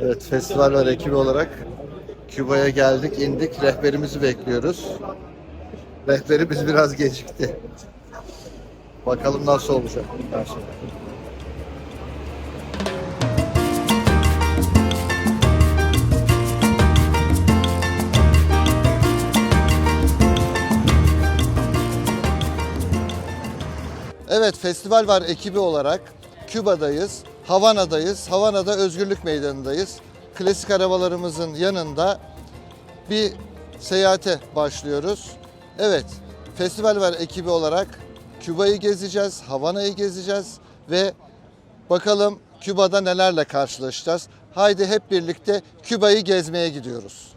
Evet, festival var ekibi olarak Küba'ya geldik, indik. Rehberimizi bekliyoruz. Rehberimiz biraz gecikti. Bakalım nasıl olacak bundan sonra. Evet, festival var ekibi olarak Küba'dayız, Havana'dayız. Havana'da Özgürlük Meydanı'ndayız. Klasik arabalarımızın yanında bir seyahate başlıyoruz. Evet, festival var ekibi olarak Küba'yı gezeceğiz, Havana'yı gezeceğiz ve bakalım Küba'da nelerle karşılaşacağız. Haydi hep birlikte Küba'yı gezmeye gidiyoruz.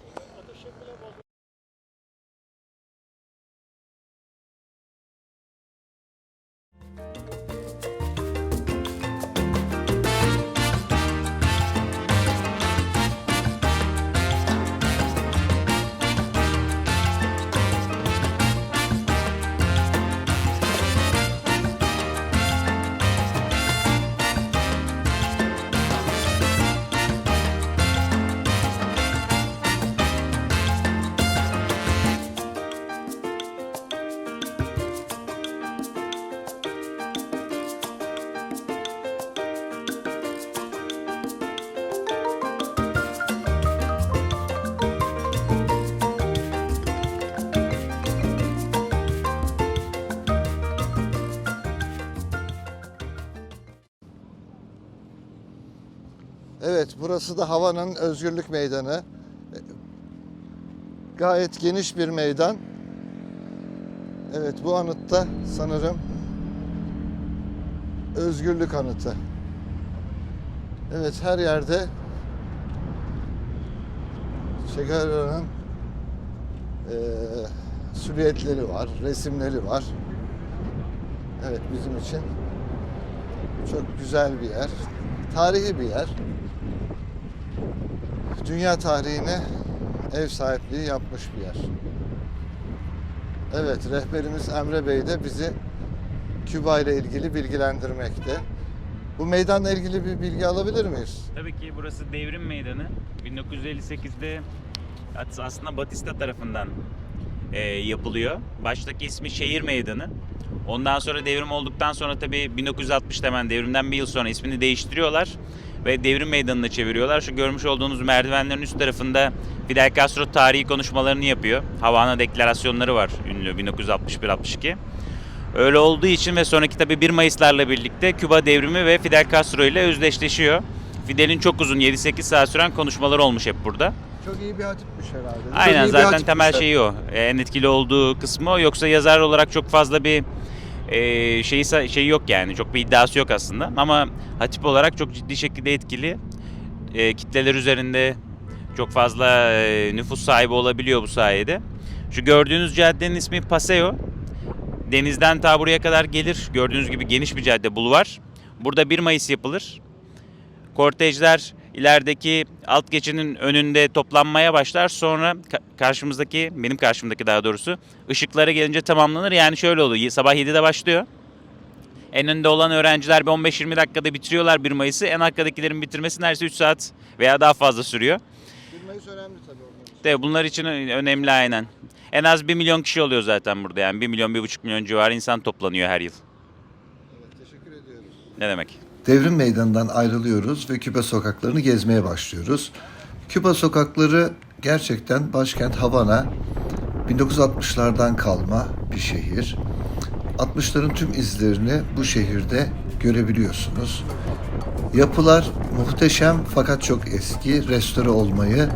Evet, burası da Havana'nın Özgürlük Meydanı. Gayet geniş bir meydan. Evet, bu anıtta sanırım Özgürlük Anıtı. Evet, her yerde Che Guevara'nın silüetleri var, resimleri var. Evet, bizim için çok güzel bir yer. Tarihi bir yer. Dünya tarihine ev sahipliği yapmış bir yer. Evet, rehberimiz Emre Bey de bizi Küba ile ilgili bilgilendirmekte. Bu meydanla ilgili bir bilgi alabilir miyiz? Tabii ki burası Devrim Meydanı. 1958'de aslında Batista tarafından yapılıyor. Baştaki ismi Şehir Meydanı. Ondan sonra devrim olduktan sonra tabii 1960'da hemen devrimden bir yıl sonra ismini değiştiriyorlar ve Devrim Meydanı'na çeviriyorlar. Şu görmüş olduğunuz merdivenlerin üst tarafında Fidel Castro tarihi konuşmalarını yapıyor. Havana deklarasyonları var ünlü 1961-62. Öyle olduğu için ve sonraki tabii 1 Mayıs'larla birlikte Küba devrimi ve Fidel Castro ile özdeşleşiyor. Fidel'in çok uzun 7-8 saat süren konuşmaları olmuş hep burada. Çok iyi bir hatipmiş herhalde. Aynen, zaten temel şeyi o. En etkili olduğu kısmı o. Yoksa yazar olarak çok fazla bir şeyi yok yani. Çok bir iddiası yok aslında. Ama hatip olarak çok ciddi şekilde etkili. Kitleler üzerinde çok fazla nüfus sahibi olabiliyor bu sayede. Şu gördüğünüz caddenin ismi Paseo. Denizden ta buraya kadar gelir. Gördüğünüz gibi geniş bir cadde, bulvar. Burada 1 Mayıs yapılır. Kortejler ilerideki alt geçinin önünde toplanmaya başlar. Sonra benim karşımdaki daha doğrusu ışıklara gelince tamamlanır. Yani şöyle oluyor. Sabah 7'de başlıyor. En önde olan öğrenciler bir 15-20 dakikada bitiriyorlar 1 Mayıs'ı. En arkadakilerin bitirmesi neredeyse 3 saat veya daha fazla sürüyor. 1 Mayıs önemli tabii onlar için. De bunlar için önemli aynen. En az 1 milyon kişi oluyor zaten burada yani. 1 milyon, 1,5 milyon civarı insan toplanıyor her yıl. Evet, teşekkür ediyoruz. Ne demek? Devrim Meydanı'ndan ayrılıyoruz ve Küba sokaklarını gezmeye başlıyoruz. Küba sokakları gerçekten başkent Havana 1960'lardan kalma bir şehir. 60'ların tüm izlerini bu şehirde görebiliyorsunuz. Yapılar muhteşem fakat çok eski, restore olmayı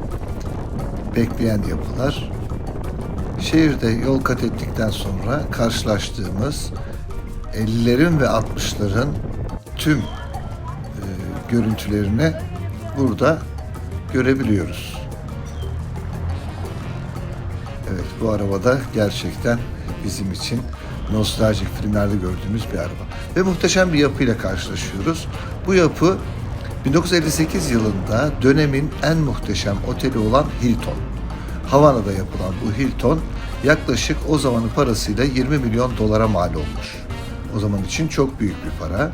bekleyen yapılar. Şehirde yol kat ettikten sonra karşılaştığımız 50'lerin ve 60'ların tüm görüntülerini burada görebiliyoruz. Evet, bu arabada gerçekten bizim için nostaljik filmlerde gördüğümüz bir araba. Ve muhteşem bir yapıyla karşılaşıyoruz. Bu yapı 1958 yılında dönemin en muhteşem oteli olan Hilton. Havana'da yapılan bu Hilton yaklaşık o zamanın parasıyla 20 milyon dolara mal olmuş. O zaman için çok büyük bir para.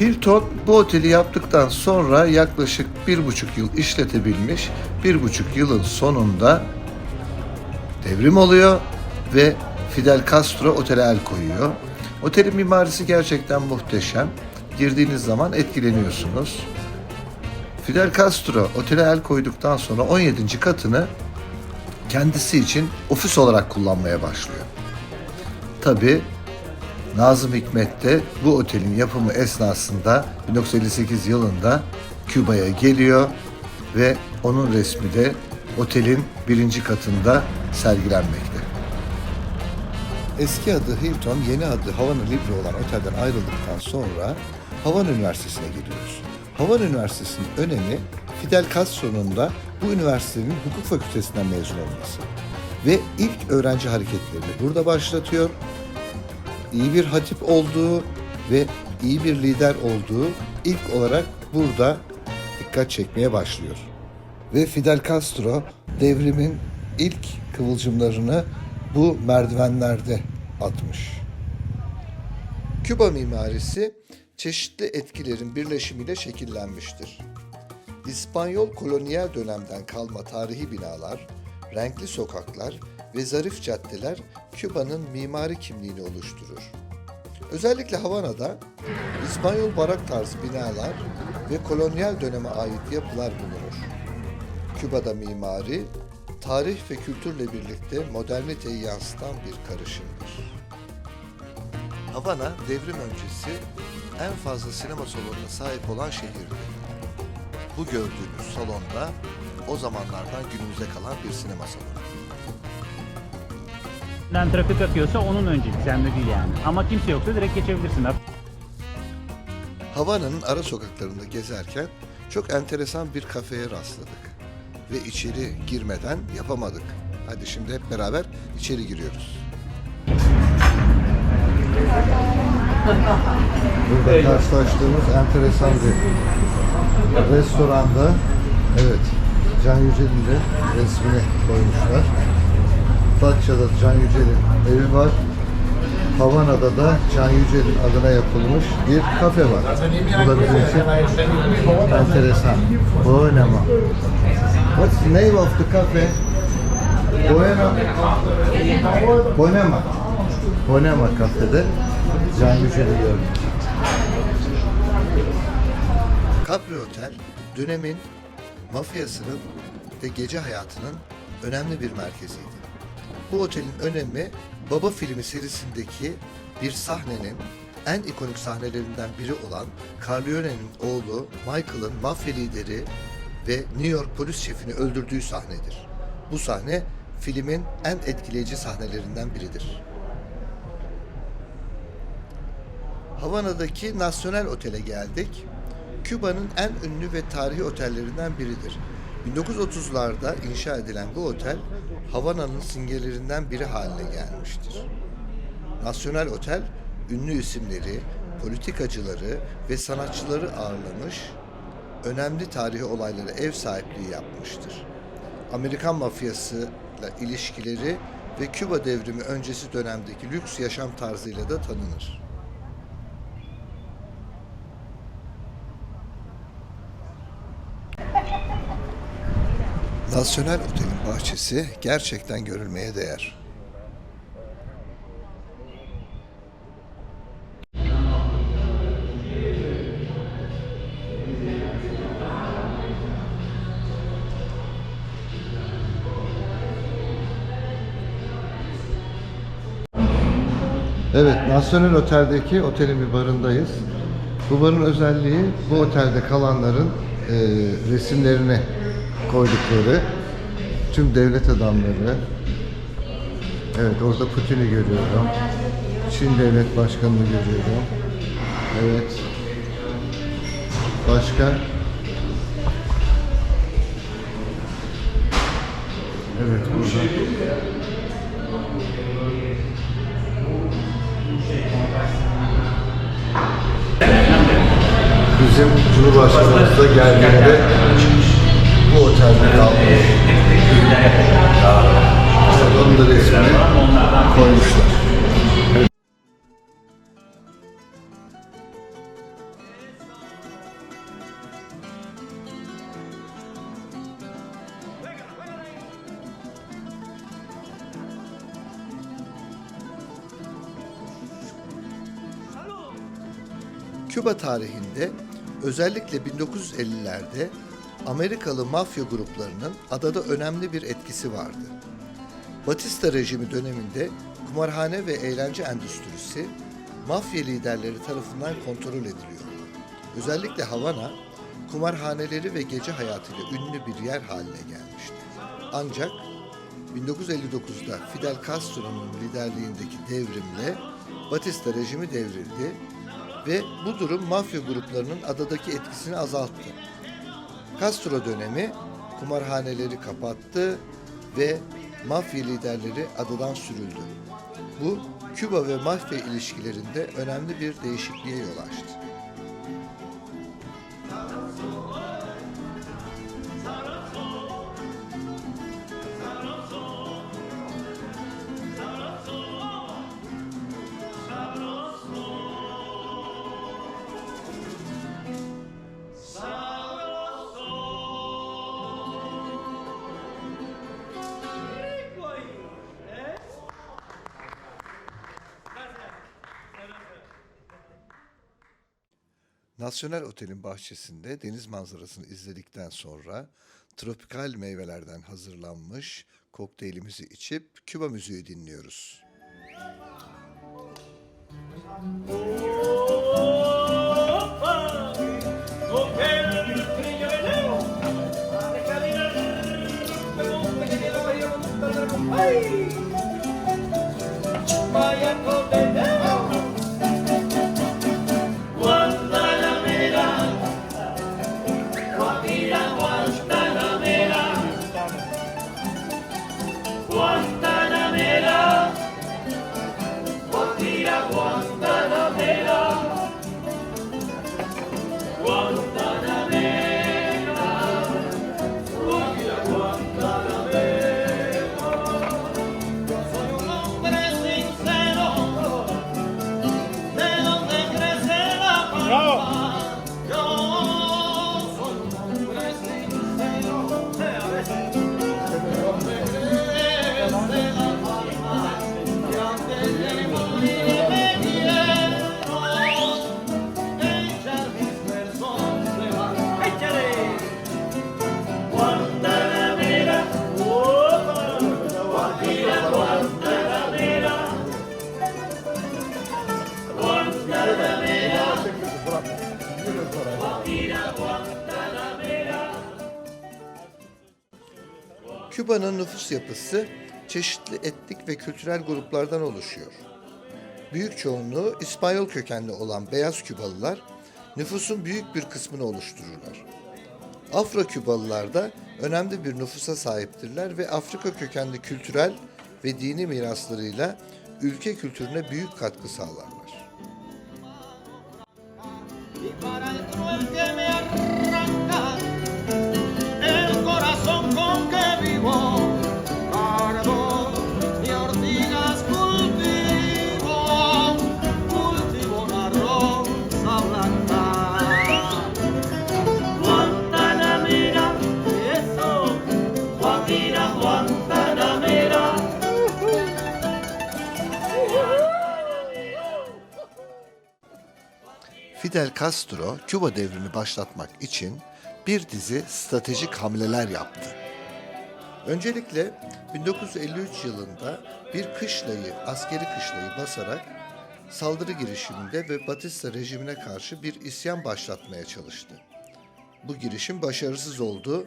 Hilton bu oteli yaptıktan sonra yaklaşık 1,5 yıl işletebilmiş. 1,5 yılın sonunda devrim oluyor ve Fidel Castro otele el koyuyor. Otelin mimarisi gerçekten muhteşem. Girdiğiniz zaman etkileniyorsunuz. Fidel Castro otele el koyduktan sonra 17. katını kendisi için ofis olarak kullanmaya başlıyor. Tabii Nazım Hikmet de bu otelin yapımı esnasında 1958 yılında Küba'ya geliyor ve onun resmi de otelin 1. katında sergilenmekte. Eski adı Hilton, yeni adı Havana Libre olan otelden ayrıldıktan sonra Havana Üniversitesi'ne gidiyoruz. Havana Üniversitesi'nin önemi Fidel Castro'nun da bu üniversitenin hukuk fakültesinden mezun olması ve ilk öğrenci hareketlerini burada başlatıyor. İyi bir hatip olduğu ve iyi bir lider olduğu ilk olarak burada dikkat çekmeye başlıyor. Ve Fidel Castro devrimin ilk kıvılcımlarını bu merdivenlerde atmış. Küba mimarisi çeşitli etkilerin birleşimiyle şekillenmiştir. İspanyol kolonyal dönemden kalma tarihi binalar, renkli sokaklar ve zarif caddeler Küba'nın mimari kimliğini oluşturur. Özellikle Havana'da İspanyol barak tarzı binalar ve kolonyal döneme ait yapılar bulunur. Küba'da mimari, tarih ve kültürle birlikte moderniteyi yansıtan bir karışımdır. Havana devrim öncesi en fazla sinema salonuna sahip olan şehirdi. Bu gördüğünüz salonda o zamanlardan günümüze kalan bir sinema salonu. Trafik akıyorsa onun önceliği, sende değil yani. Ama kimse yoksa direkt geçebilirsin. Havana'nın ara sokaklarında gezerken çok enteresan bir kafeye rastladık. Ve içeri girmeden yapamadık. Hadi şimdi hep beraber içeri giriyoruz. Burada karşılaştığımız enteresan bir restoranda, evet, Can Yücel'in de resmini koymuşlar. Datça'da Can Yücel'in evi var. Havana'da da Can Yücel'in adına yapılmış bir kafe var. Bu da bizim için enteresan. Bohema. What's the name of the cafe? Bohema. Bohema kafede Can Yücel'i gördük. Capri Otel, dönemin mafyasının ve gece hayatının önemli bir merkeziydi. Bu otelin önemi Baba filmi serisindeki bir sahnenin en ikonik sahnelerinden biri olan Corleone'nin oğlu Michael'ın mafya lideri ve New York polis şefini öldürdüğü sahnedir. Bu sahne filmin en etkileyici sahnelerinden biridir. Havana'daki Nacional Otel'e geldik. Küba'nın en ünlü ve tarihi otellerinden biridir. 1930'larda inşa edilen bu otel, Havana'nın simgelerinden biri haline gelmiştir. Nacional Otel, ünlü isimleri, politikacıları ve sanatçıları ağırlamış, önemli tarihi olaylara ev sahipliği yapmıştır. Amerikan mafyasıyla ilişkileri ve Küba devrimi öncesi dönemdeki lüks yaşam tarzıyla da tanınır. Nacional Otel'in bahçesi gerçekten görülmeye değer. Evet, Nacional Otel'deki otelin bir barındayız. Bu barın özelliği bu otelde kalanların resimlerini koydukları tüm devlet adamları. Evet, orada Putin'i görüyorum. Çin Devlet Başkanı'nı görüyorum. Evet. Başka? Evet, burada. Bizim Cumhurbaşkanımız da geldiğinde bu otelde kalmış. Onun da resmini koymuşlar. Küba tarihinde özellikle 1950'lerde Amerikalı mafya gruplarının adada önemli bir etkisi vardı. Batista rejimi döneminde kumarhane ve eğlence endüstrisi mafya liderleri tarafından kontrol ediliyor. Özellikle Havana, kumarhaneleri ve gece hayatıyla ünlü bir yer haline gelmişti. Ancak 1959'da Fidel Castro'nun liderliğindeki devrimle Batista rejimi devrildi ve bu durum mafya gruplarının adadaki etkisini azalttı. Castro dönemi kumarhaneleri kapattı ve mafya liderleri adadan sürüldü. Bu, Küba ve mafya ilişkilerinde önemli bir değişikliğe yol açtı. Nasyonel Otel'in bahçesinde deniz manzarasını izledikten sonra tropikal meyvelerden hazırlanmış kokteylimizi içip Küba müziği dinliyoruz. Küba'nın nüfus yapısı çeşitli etnik ve kültürel gruplardan oluşuyor. Büyük çoğunluğu İspanyol kökenli olan beyaz Kübalılar nüfusun büyük bir kısmını oluştururlar. Afro-Kübalılar da önemli bir nüfusa sahiptirler ve Afrika kökenli kültürel ve dini miraslarıyla ülke kültürüne büyük katkı sağlarlar. Fidel Castro, Küba devrini başlatmak için bir dizi stratejik hamleler yaptı. Öncelikle 1953 yılında bir askeri kışlayı basarak saldırı girişiminde ve Batista rejimine karşı bir isyan başlatmaya çalıştı. Bu girişim başarısız oldu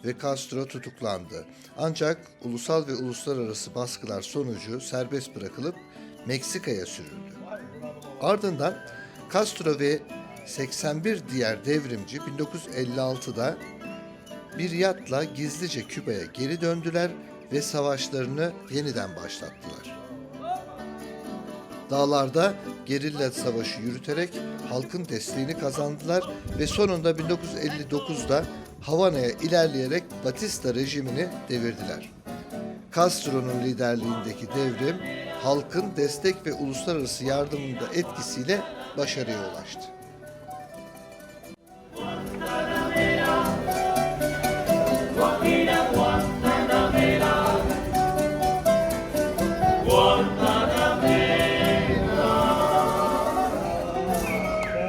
ve Castro tutuklandı. Ancak ulusal ve uluslararası baskılar sonucu serbest bırakılıp Meksika'ya sürüldü. Ardından Castro ve 81 diğer devrimci 1956'da bir yatla gizlice Küba'ya geri döndüler ve savaşlarını yeniden başlattılar. Dağlarda gerilla savaşı yürüterek halkın desteğini kazandılar ve sonunda 1959'da Havana'ya ilerleyerek Batista rejimini devirdiler. Castro'nun liderliğindeki devrim, halkın destek ve uluslararası yardımın da etkisiyle başarıya ulaştı.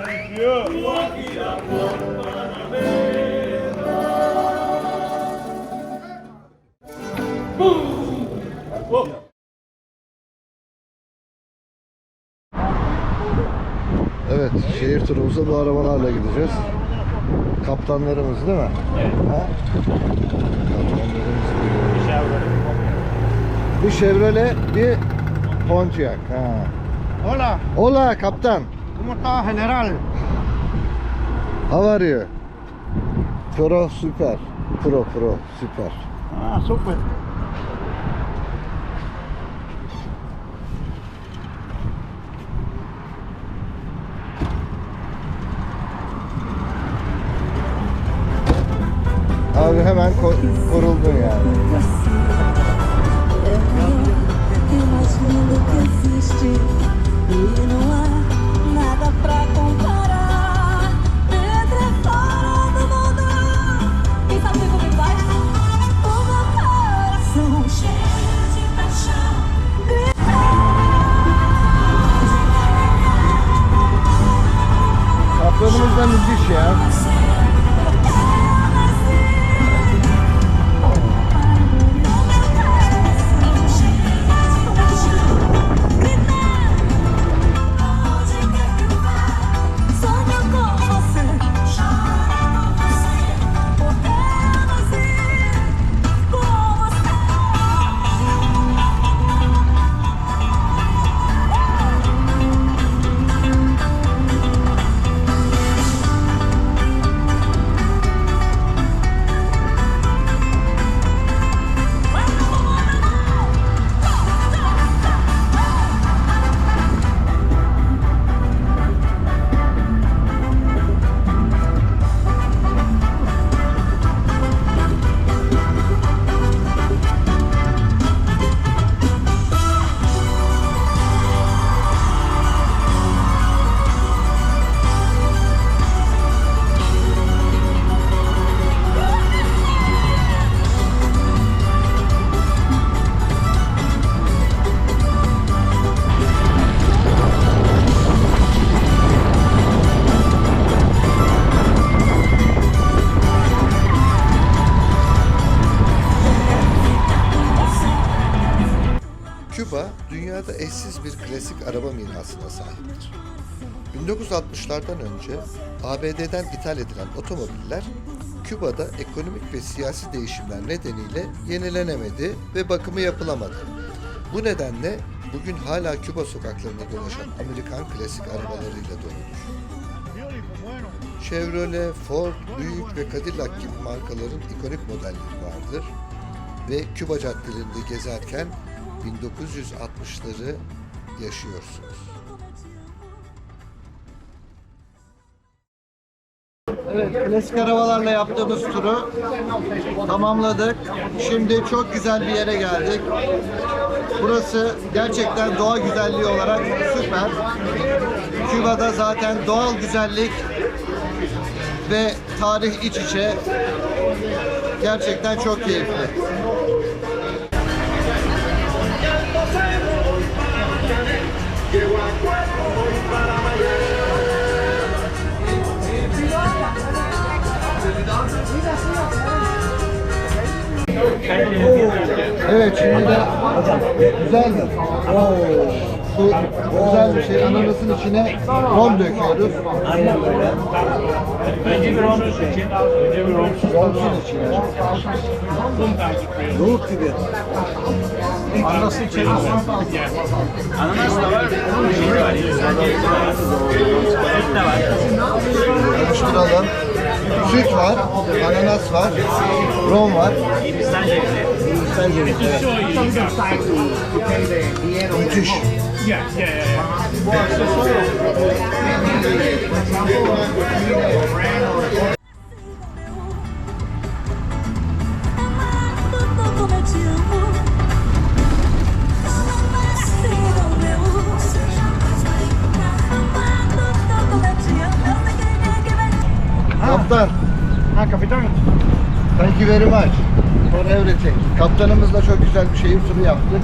Thank İlk turumuza bu arabalarla gideceğiz. Kaptanlarımız değil mi? Evet. Ha? Kaptanlarımız geliyor. Bir şey var. Bir Chevrolet, bir Pontiac. Ha. Hola, Hola kaptan. ¿cómo está, general? How are you? Pro süper. Pro süper. Ah, súper. Abi hemen koruldun yani. É o mais lindo que existe e não há nada pra comparar. Entre fora do mundo. Quem sabe como faz? O meu coração cheio de paixão. Kaptanımız da müthiş ya. Sonho com você, choro com você, podemos ir com você. Küba, dünyada eşsiz bir klasik araba mirasına sahiptir. 1960'lardan önce ABD'den ithal edilen otomobiller, Küba'da ekonomik ve siyasi değişimler nedeniyle yenilenemedi ve bakımı yapılamadı. Bu nedenle bugün hala Küba sokaklarında dolaşan Amerikan klasik arabalarıyla doludur. Chevrolet, Ford, Buick ve Cadillac gibi markaların ikonik modelleri vardır ve Küba caddelerinde gezerken 1960'ları yaşıyorsunuz. Evet, klasik arabalarla yaptığımız turu tamamladık. Şimdi çok güzel bir yere geldik. Burası gerçekten doğa güzelliği olarak süper. Küba'da zaten doğal güzellik ve tarih iç içe. Gerçekten çok keyifli. Evet, şimdi de güzel mi? Bu güzel bir şey. Ananasın içine rom döküyoruz. Aynen böyle. Önce bir rom için. Romsun içine. Yoğurt gibi. Ananası içeri. Ananas da var. Şey de var. Süt de var. Karıştıralım. Süt var, ananas var, rom var. Hindistan cevizi. Hindistan cevizi. Evet. Müthiş. Amado como eu te amo. Assim, meu. Amado como eu te amo. Eu sei que ninguém que vai. Kaptan, Ah, capitán. thank you very much for everything. Kaptanımızla çok güzel bir şehir turu yaptık.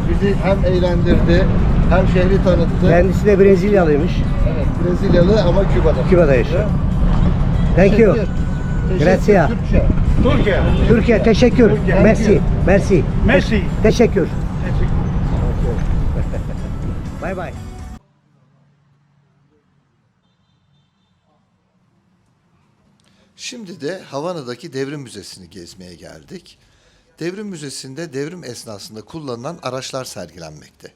Bizi hem eğlendirdi, hem şehri tanıttı. Kendisi de Brezilyalıymış. Evet, Brezilyalı ama Küba'da. Küba'da yaşıyor. Thank you. Teşekkür. Grazie. Türkçe. Turquía. Türkiye teşekkür. Merci. Merci. Messi. Teşekkür. Bye bye. Şimdi de Havana'daki Devrim Müzesi'ni gezmeye geldik. Devrim Müzesi'nde devrim esnasında kullanılan araçlar sergilenmekte.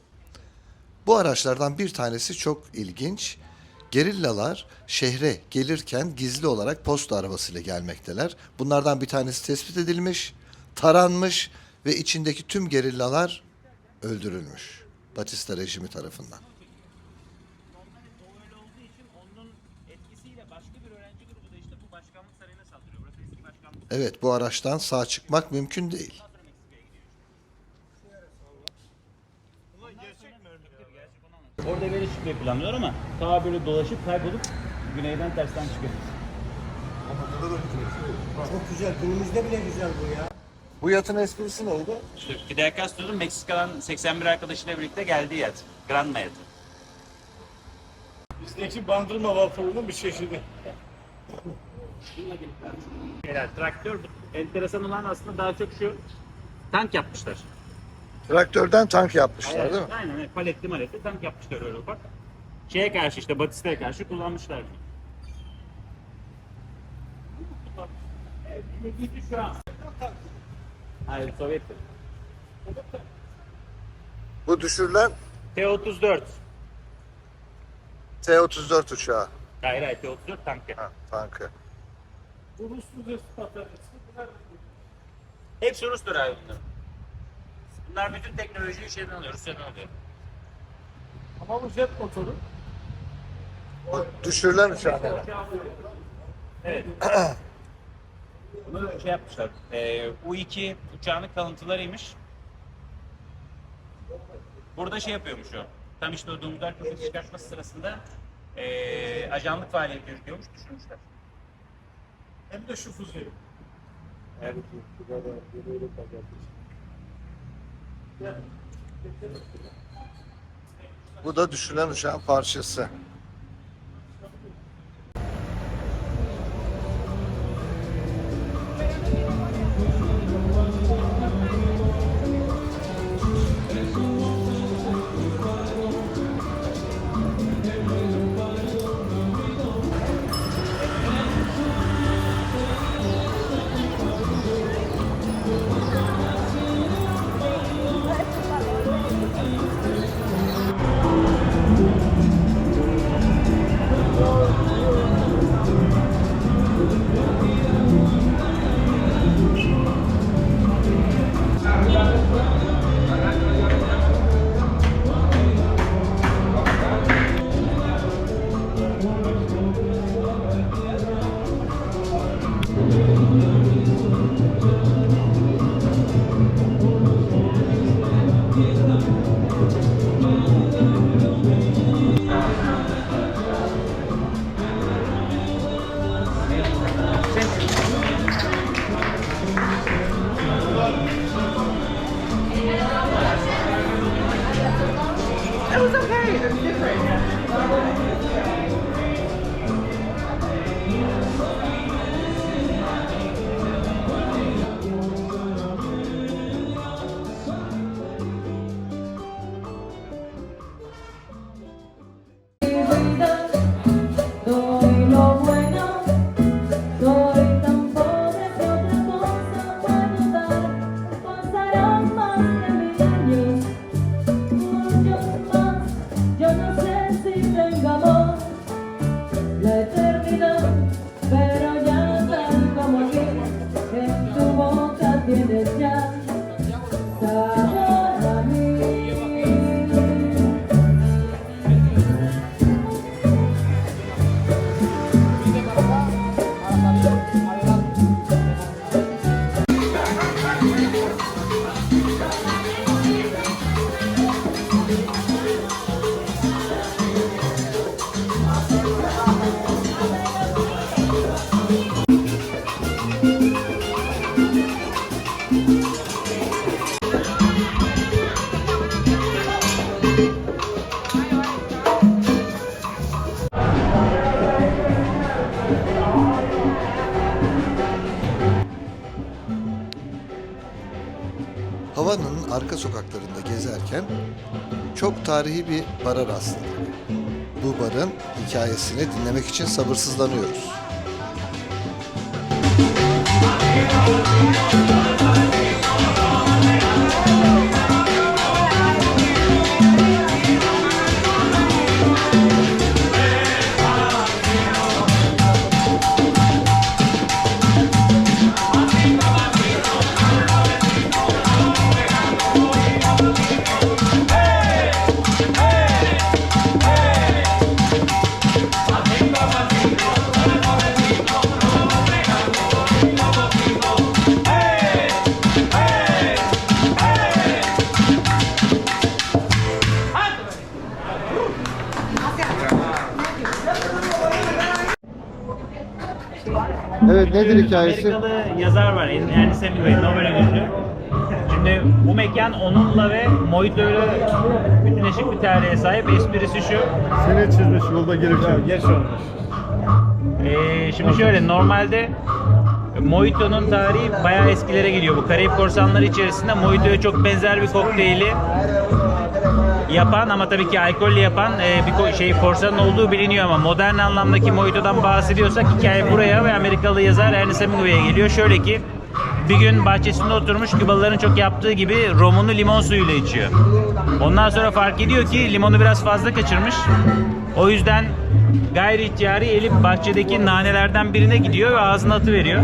Bu araçlardan bir tanesi çok ilginç. Gerillalar şehre gelirken gizli olarak posta arabasıyla gelmekteler. Bunlardan bir tanesi tespit edilmiş, taranmış ve içindeki tüm gerillalar öldürülmüş Batista rejimi tarafından. O öyle olduğu için onun etkisiyle başka bir öğrenci grubu da işte bu başkanlık sarayına saldırıyor. Burası eski başkanlık. Evet, bu araçtan sağ çıkmak mümkün değil. Orada böyle çıkmayı planlıyor ama ta böyle dolaşıp kaybolup güneyden tersten çıkıyor. Çok güzel. Günümüzde bile güzel bu ya. Bu yatın esprisi neydi? İşte Fidel Castro'nun Meksika'dan 81 arkadaşıyla birlikte geldiği yat. Granma yatı. Bizdeki bandırma vapurunun bir çeşidi. Traktör enteresan olan aslında daha çok şu tank yapmışlar. Traktörden tank yapmışlar değil mi? Aynen evet. Paletli maletli tank yapmışlar öyle ufak. Şeye karşı işte Batista'ya karşı kullanmışlar. Evet, ilginci şu an. Hayır, Sovyet'ti. Bu düşürülen T-34. T-34 uçağı. Hayır, T-34 tankı. Ha, tankı. Bu Rus müzesi patates. Hepsi Rus'tur abi bunlar. Bunlar bütün teknolojiyi şeyden alıyor, Rusya'dan alıyor. Ama bu jet motoru. Bu düşürülen uçağı. Evet. Bunu şey yapmışlar. U-2 uçağının kalıntılarıymış. Burada şey yapıyormuş o. Tam işte o domuzlar köşesi çıkartması sırasında ajanlık faaliyeti yürütüyormuş, düşürmüşler. Hem de şu füzeyi. Evet. Bu da düşürülen uçağın parçası. Doy lo bueno, soy tan pobre que otra cosa puedo dar. Pasarán más de 1000 años, muchos más. Yo no sé si tengamos la eternidad, pero ya tal como aquí, en tu boca tienes ya sabor a mí. Havana'nın arka sokaklarında gezerken çok tarihi bir bara rastladık. Bu barın hikayesini dinlemek için sabırsızlanıyoruz. Evet, nedir hikayesi? Amerikalı yazar var, Ernest Hemingway, Nobel ödüllü. Şimdi bu mekan onunla ve Mojito'yla bütünleşik bir tarihe sahip. Esprisi şu. Seni çizmiş yolda gelirken. Geç olmuş. Şimdi şöyle, normalde Mojito'nun tarihi bayağı eskilere gidiyor. Bu Karayip Korsanları içerisinde Mojito'ya çok benzer bir kokteyli yapan ama tabii ki alkolle yapan bir korsanın olduğu biliniyor ama modern anlamdaki Mojito'dan bahsediyorsak hikaye buraya ve Amerikalı yazar Ernest Hemingway'e geliyor. Şöyle ki bir gün bahçesinde oturmuş, Kübalıların çok yaptığı gibi romunu limon suyuyla içiyor. Ondan sonra fark ediyor ki limonu biraz fazla kaçırmış. O yüzden gayri ihtiyari elip bahçedeki nanelerden birine gidiyor ve ağzına atıveriyor.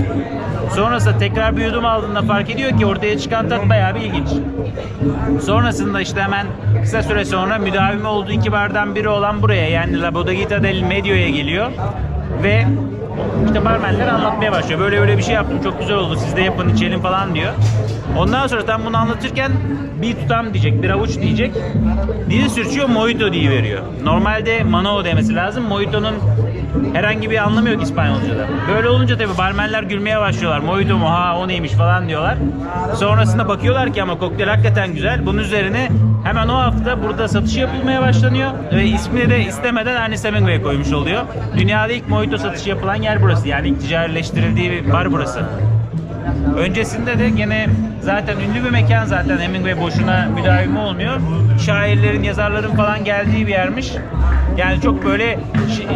Sonrasında tekrar bir yudum aldığında fark ediyor ki ortaya çıkan tat bayağı bir ilginç. Sonrasında işte hemen kısa süre sonra müdavimi olduğu 2 bardan biri olan buraya, yani La Bodeguita del Medio'ya geliyor ve işte barmenler anlatmaya başlıyor. Böyle böyle bir şey yaptım, çok güzel oldu, siz de yapın, içelim falan diyor. Ondan sonra tam bunu anlatırken bir tutam diyecek, bir avuç diyecek. Dili sürçüyor, mojito diye veriyor. Normalde manao demesi lazım. Mojito'nun herhangi bir anlamı yok İspanyolca'da. Böyle olunca tabii barmenler gülmeye başlıyorlar. Mojito mu? Ha, o neymiş falan diyorlar. Sonrasında bakıyorlar ki ama kokteyl hakikaten güzel. Bunun üzerine hemen o hafta burada satışı yapılmaya başlanıyor ve ismini de istemeden Ernest Hemingway koymuş oluyor. Dünyada ilk mojito satışı yapılan yer burası. Yani ilk ticarileştirildiği bir bar burası. Öncesinde de gene zaten ünlü bir mekan, zaten Hemingway boşuna müdavimi olmuyor. Şairlerin, yazarların falan geldiği bir yermiş. Yani çok böyle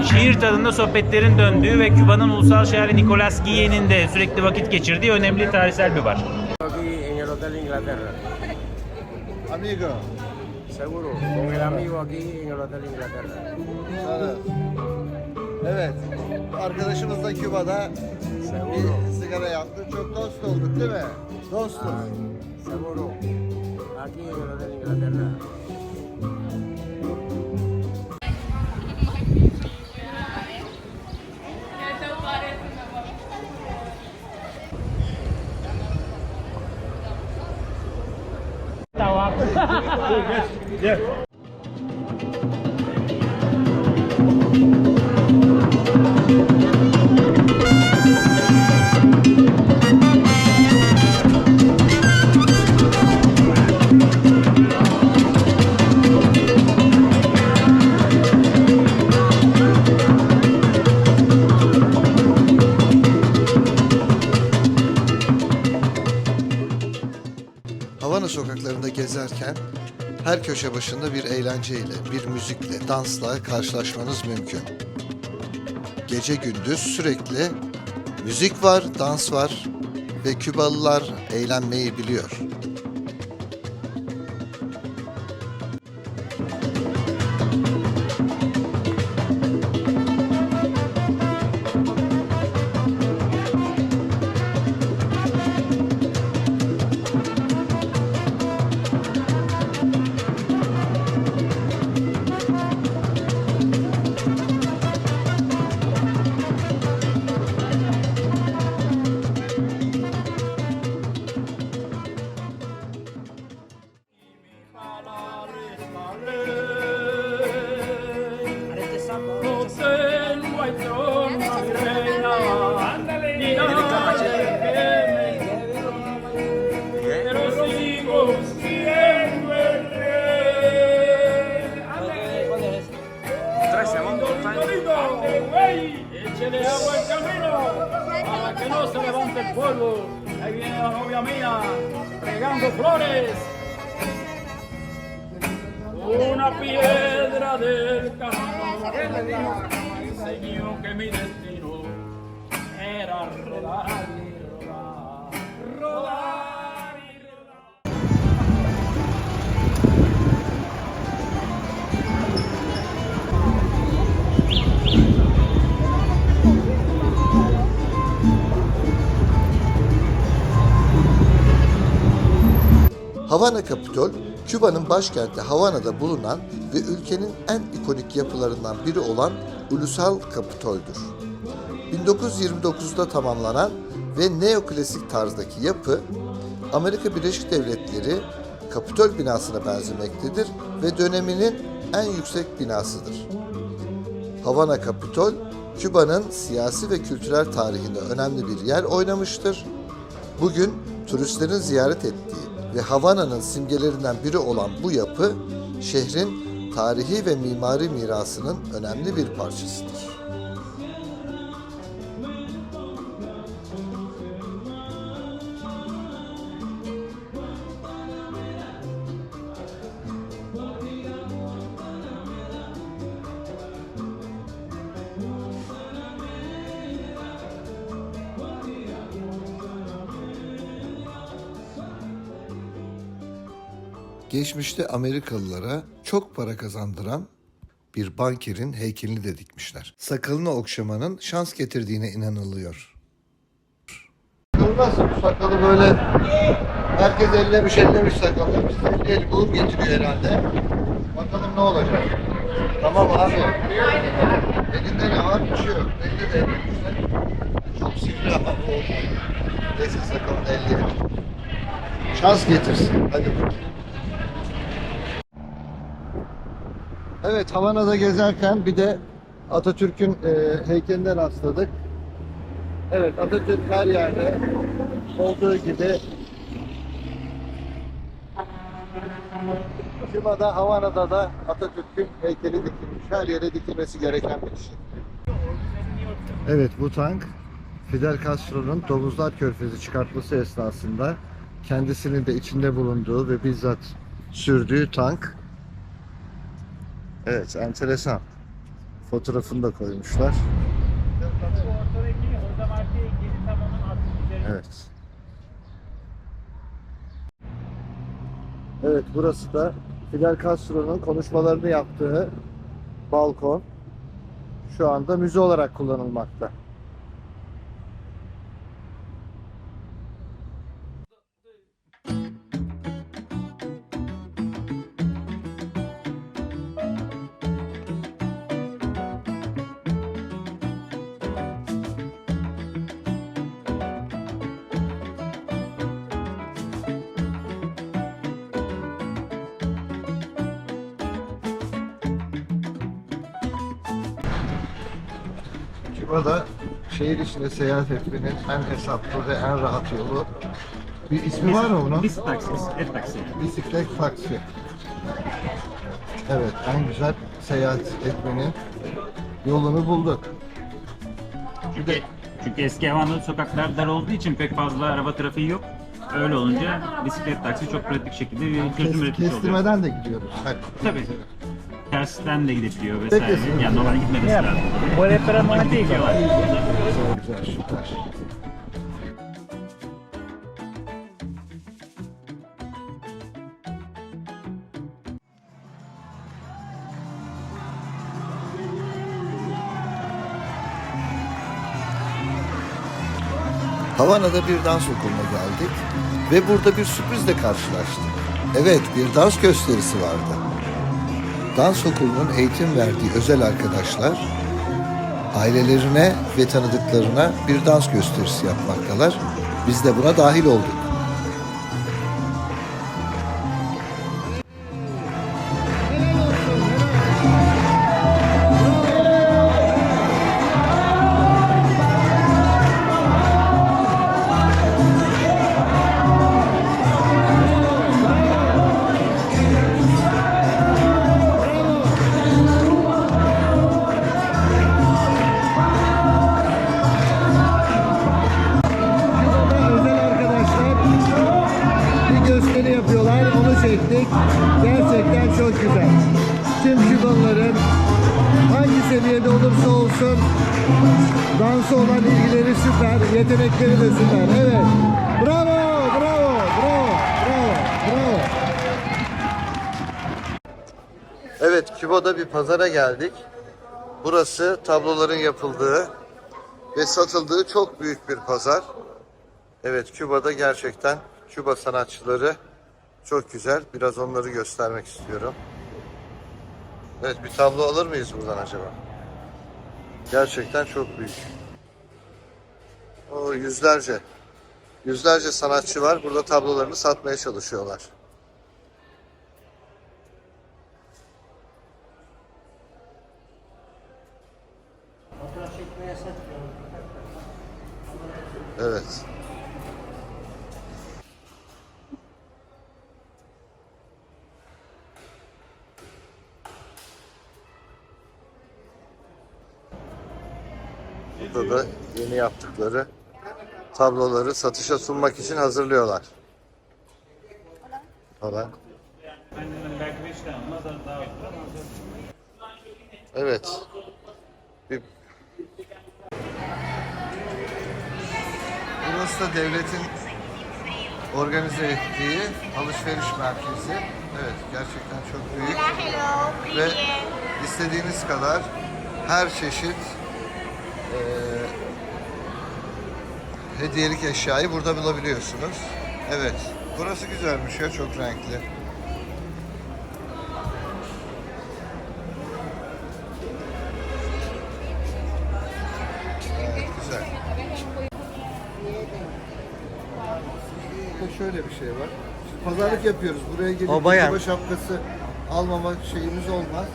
şiir tadında sohbetlerin döndüğü ve Küba'nın ulusal şairi Nicolas Guillen'in de sürekli vakit geçirdiği önemli tarihsel bir bar. Aquí en el Hotel Inglaterra. Amigo. Seguro, con el amigo aquí en el Hotel Inglaterra. Evet. Arkadaşımız da Küba'da bir sigara yaptı. Çok dost olduk değil mi? Dostuz. Seguro, aquí en el Hotel Inglaterra. Havana sokaklarında gezerken her köşe başında bir eğlenceyle, bir müzikle, dansla karşılaşmanız mümkün. Gece gündüz sürekli müzik var, dans var ve Kübalılar eğlenmeyi biliyor. Échele agua al camino para que no se levante el polvo. Ahí viene la novia mía regando flores. Una piedra del camino enseñó que mi destino era rodar y rodar. Havana Kapitol, Küba'nın başkenti Havana'da bulunan ve ülkenin en ikonik yapılarından biri olan Ulusal Kapitol'dür. 1929'da tamamlanan ve neoklasik tarzdaki yapı, Amerika Birleşik Devletleri Kapitol binasına benzemektedir ve döneminin en yüksek binasıdır. Havana Kapitol, Küba'nın siyasi ve kültürel tarihinde önemli bir yer oynamıştır. Bugün turistlerin ziyaret ettiği ve Havana'nın simgelerinden biri olan bu yapı, şehrin tarihi ve mimari mirasının önemli bir parçasıdır. Geçmişte Amerikalılara çok para kazandıran bir bankerin heykelini de dikmişler. Sakalını okşamanın şans getirdiğine inanılıyor. Nasıl bu sakalı böyle herkes ellemiş sakalı. Biz el bulup getiriyor herhalde. Bakalım ne olacak. Tamam abi. Elinde ne var? Bir şey yok. Elinde de ellemişler. Çok sivri ama bu. Neyse sakalını elleyelim. Şans getirsin. Hadi bakalım. Evet, Havana'da gezerken bir de Atatürk'ün heykelinden rastladık. Evet, Atatürk her yerde olduğu gibi Küba'da, Havana'da da Atatürk'ün heykeli dikilmiş. Her yere dikilmesi gereken bir şey. Evet, bu tank Fidel Castro'nun Domuzlar Körfezi çıkartması esnasında kendisinin de içinde bulunduğu ve bizzat sürdüğü tank. Evet, enteresan. Fotoğrafını da koymuşlar. Evet. Evet, burası da Fidel Castro'nun konuşmalarını yaptığı balkon. Şu anda müze olarak kullanılmakta. Küba'da şehir içinde seyahat etmenin en hesaplı ve en rahat yolu. Bir ismi var mı bunun? Bisiklet taksi. Bisiklet taksi. Evet, en güzel seyahat etmenin yolunu bulduk. Çünkü eski Havana'da sokaklar dar olduğu için pek fazla araba trafiği yok. Öyle olunca bisiklet taksi çok pratik şekilde bir çözüm üretmiş oluyor. Kestirmeden de gidiyoruz. Hadi. Tabii. Tersten de gidebiliyor vesaire. Peki. Yani normal gitmemesi lazım. Puede esperar un momentico. Güzel, süper. Havana'da bir dans okuluna geldik ve burada bir sürprizle karşılaştık. Evet, bir dans gösterisi vardı. Dans okulunun eğitim verdiği özel arkadaşlar ailelerine ve tanıdıklarına bir dans gösterisi yapmaktalar. Biz de buna dahil olduk. Çektik. Gerçekten çok güzel. Tüm Kübalıların hangi seviyede olursa olsun dansa olan ilgileri süper, yetenekleri de süper. Evet. Bravo, bravo, bravo, bravo, bravo. Evet, Küba'da bir pazara geldik. Burası tabloların yapıldığı ve satıldığı çok büyük bir pazar. Evet, Küba'da gerçekten Küba sanatçıları Çok güzel. Biraz onları göstermek istiyorum. Evet, bir tablo alır mıyız buradan acaba? Gerçekten çok büyük. O yüzlerce sanatçı var. Burada tablolarını satmaya çalışıyorlar. Evet. Burada da yeni yaptıkları tabloları satışa sunmak için hazırlıyorlar. Falan. Belki 5 tane ama daha Evet. Burası da devletin organize ettiği alışveriş merkezi. Evet, gerçekten çok büyük. Ve istediğiniz kadar her çeşit hediyelik eşyayı burada bulabiliyorsunuz. Evet, burası güzelmiş ya, çok renkli. Evet, güzel. Burada şöyle bir şey var. Şimdi pazarlık yapıyoruz. Buraya gelip araba şapkası almama şeyimiz olmaz.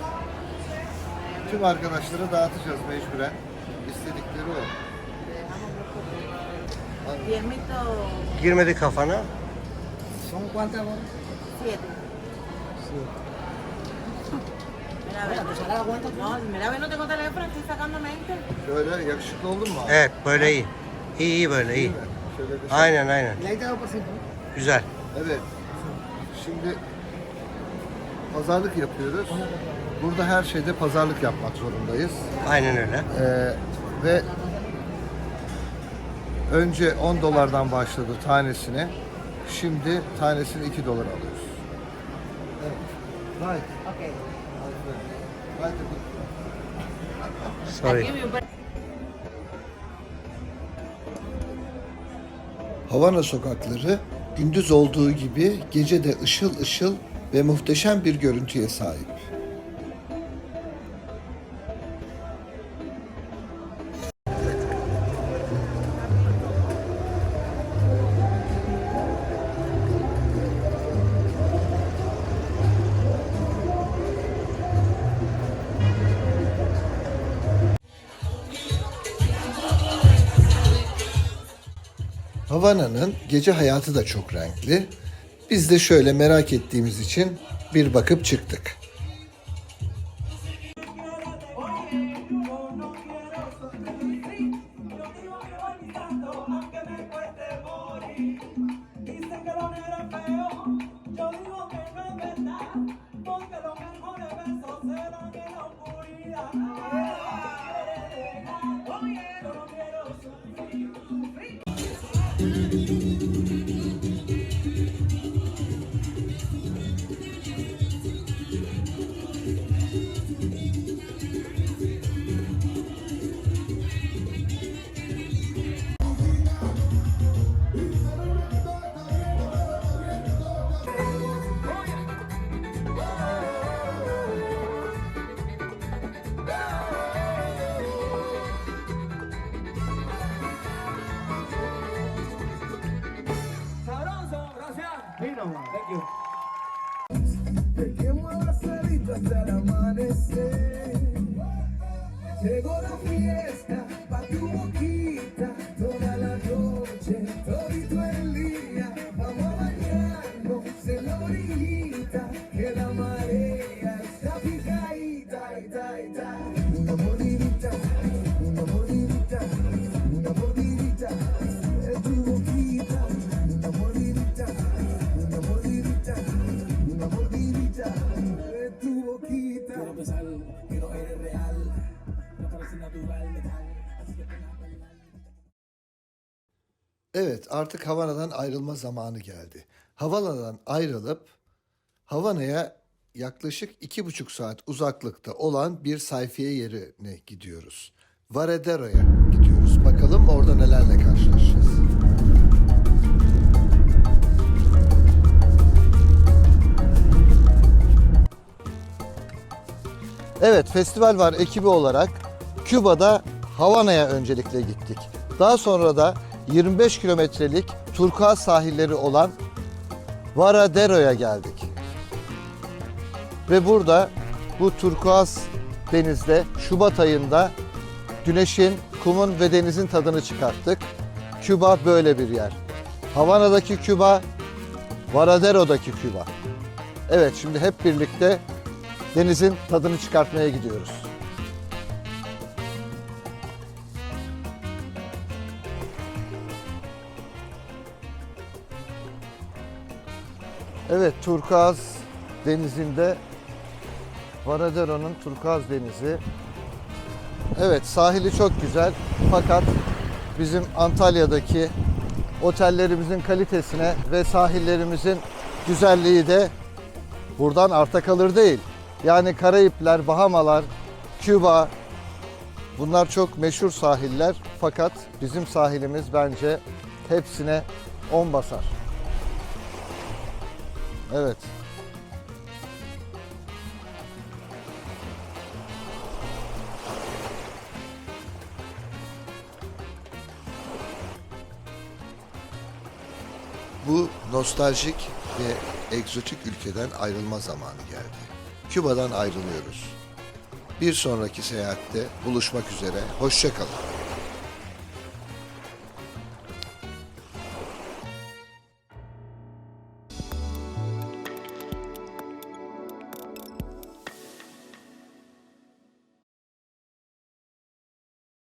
Tüm arkadaşlara dağıtacağız mecburen. İstedikleri o. Girmedi kafana. ¿Son cuántas ahora? 7. Mira, a ver. No, mira, a ver, no tengo teléfono, estoy sacando mente. Şöyle yakışıklı oldun mu? Evet, böyle iyi. İyi böyle iyi. Şöyle de Aynen aynen. Y ahí te da por ciento. Güzel. Evet. Şimdi pazarlık yapıyoruz. Burada her şeyde pazarlık yapmak zorundayız. Aynen öyle. Ve önce 10 dolardan başladı tanesine. Şimdi tanesini 2 dolar alıyoruz. Evet. Right. Ok. Sorry. Havana sokakları gündüz olduğu gibi gece de ışıl ışıl ve muhteşem bir görüntüye sahip. Havana'nın gece hayatı da çok renkli. Biz de şöyle merak ettiğimiz için bir bakıp çıktık. Llegó la fiesta pa' tu boquita, toda la noche, todito el día. Vamos a bañarnos en la orillita, que la marea está picadita, ita, ita. Una mordidita, una mordidita, una mordidita de tu boquita. Una mordidita, una mordidita, una mordidita de tu boquita. Quiero pensar que no eres real. Evet, artık Havana'dan ayrılma zamanı geldi. Havana'dan ayrılıp Havana'ya yaklaşık 2,5 saat uzaklıkta olan bir sayfiye yerine gidiyoruz. Varedero'ya gidiyoruz. Bakalım orada nelerle karşılaşacağız. Evet, Festival Var ekibi olarak Küba'da Havana'ya öncelikle gittik. Daha sonra da 25 kilometrelik turkuaz sahilleri olan Varadero'ya geldik. Ve burada bu turkuaz denizde Şubat ayında güneşin, kumun ve denizin tadını çıkarttık. Küba böyle bir yer. Havana'daki Küba, Varadero'daki Küba. Evet, şimdi hep birlikte denizin tadını çıkartmaya gidiyoruz. Evet, turkuaz denizinde Varadero'nun turkuaz denizi. Evet, sahili çok güzel fakat bizim Antalya'daki otellerimizin kalitesine ve sahillerimizin güzelliği de buradan arta kalır değil. Yani Karayipler, Bahamalar, Küba, bunlar çok meşhur sahiller fakat bizim sahilimiz bence hepsine 10 basar. Evet. Bu nostaljik ve egzotik ülkeden ayrılma zamanı geldi. Küba'dan ayrılıyoruz. Bir sonraki seyahatte buluşmak üzere. Hoşça kalın.